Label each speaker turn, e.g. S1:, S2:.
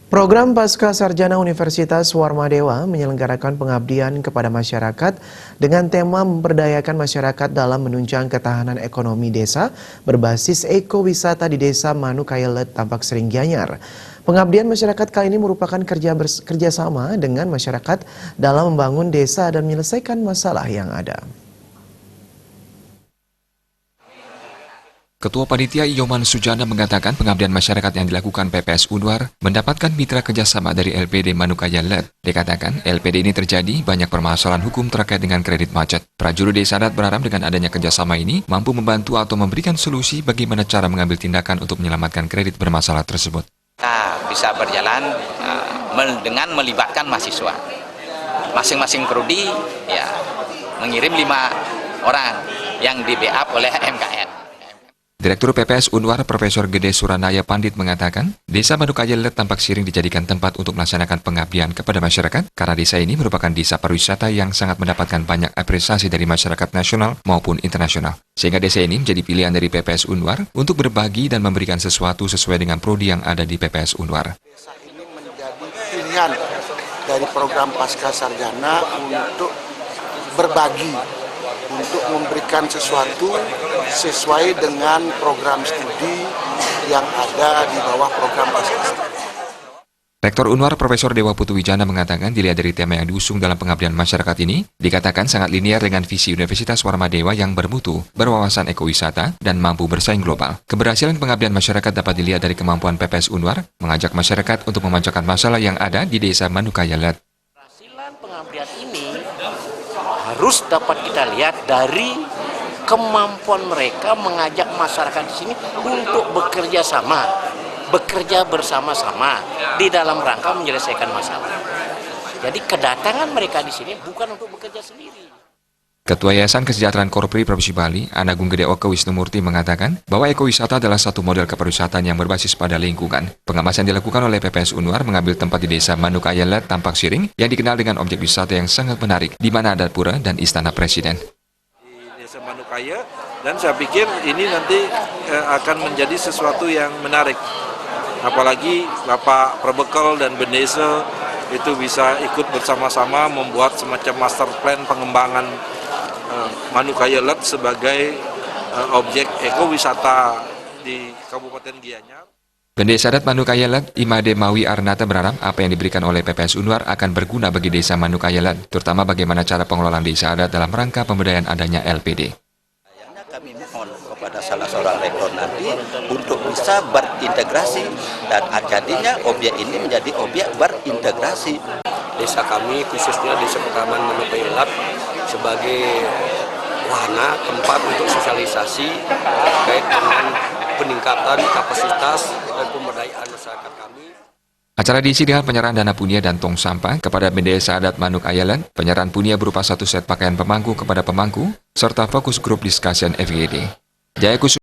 S1: Program Pasca Sarjana Universitas Warmadewa menyelenggarakan pengabdian kepada masyarakat dengan tema memperdayakan masyarakat dalam menunjang ketahanan ekonomi desa berbasis ekowisata di Desa Manukayelet, Tampak Sering, Gianyar. Pengabdian masyarakat kali ini merupakan kerjasama dengan masyarakat dalam membangun desa dan menyelesaikan masalah yang ada.
S2: Ketua Panitia Yoman Sujana mengatakan pengabdian masyarakat yang dilakukan PPS Unwar mendapatkan mitra kerjasama dari LPD Manukayelet. Dikatakan LPD ini terjadi banyak permasalahan hukum terkait dengan kredit macet. Prajurit Desa Adat berharap dengan adanya kerjasama ini mampu membantu atau memberikan solusi bagaimana cara mengambil tindakan untuk menyelamatkan kredit bermasalah tersebut.
S3: Kita bisa berjalan dengan melibatkan mahasiswa. Masing-masing prodi ya mengirim 5 orang yang di-backup oleh MKN.
S2: Direktur PPS Unwar Profesor Gede Suranaya Pandit mengatakan, Desa Manukayelet Tampak Siring dijadikan tempat untuk melaksanakan pengabdian kepada masyarakat karena desa ini merupakan desa pariwisata yang sangat mendapatkan banyak apresiasi dari masyarakat nasional maupun internasional. Sehingga desa ini menjadi pilihan dari PPS Unwar untuk berbagi dan memberikan sesuatu sesuai dengan prodi yang ada di PPS Unwar.
S4: Desa ini menjadi pilihan dari program Pasca Sarjana untuk berbagi, untuk memberikan sesuatu sesuai dengan program studi yang ada di bawah program Pasca Sarjana.
S2: Rektor Unwar Profesor Dewa Putu Wijana mengatakan dilihat dari tema yang diusung dalam pengabdian masyarakat ini, dikatakan sangat linear dengan visi Universitas Warmadewa yang bermutu, berwawasan ekowisata, dan mampu bersaing global. Keberhasilan pengabdian masyarakat dapat dilihat dari kemampuan PPS Unwar mengajak masyarakat untuk memecahkan masalah yang ada di Desa Manukayelet.
S5: Keberhasilan pengabdian ini harus dapat kita lihat dari kemampuan mereka mengajak masyarakat di sini untuk bekerja bersama-sama di dalam rangka menyelesaikan masalah. Jadi kedatangan mereka di sini bukan untuk bekerja sendiri.
S2: Ketua Yayasan Kesejahteraan Korpri Provinsi Bali, Anagung Gede Oke Wisnumurti mengatakan bahwa ekowisata adalah satu model kepariwisataan yang berbasis pada lingkungan. Pengamasan dilakukan oleh PPS Unwar mengambil tempat di Desa Manukayelet, Tampak Siring yang dikenal dengan objek wisata yang sangat menarik, di mana ada pura dan istana presiden.
S6: Di Desa Manukayelet, dan saya pikir ini nanti akan menjadi sesuatu yang menarik. Apalagi Bapak Perbekal dan Bendesa itu bisa ikut bersama-sama membuat semacam master plan pengembangan Manukayelet sebagai objek ekowisata di Kabupaten Gianyar.
S2: Pendesa adat Manukayelet, Imade Mawi Arnata berharap apa yang diberikan oleh PPS Unwar akan berguna bagi Desa Manukayelet, terutama bagaimana cara pengelolaan desa adat dalam rangka pemberdayaan adanya LPD.
S7: Kami mohon kepada salah seorang rektor nanti untuk bisa berintegrasi dan jadinya objek ini menjadi objek berintegrasi.
S8: Desa kami khususnya Desa Pekaman Manukayelet sebagai wahana tempat untuk sosialisasi terkait dengan peningkatan kapasitas dan pemberdayaan masyarakat kami.
S2: Acara diisi dengan penyerahan dana punia dan tong sampah kepada Desa Adat Manukayelet, penyerahan punia berupa 1 set pakaian pemangku kepada pemangku, serta fokus grup discussion FGD. Jaya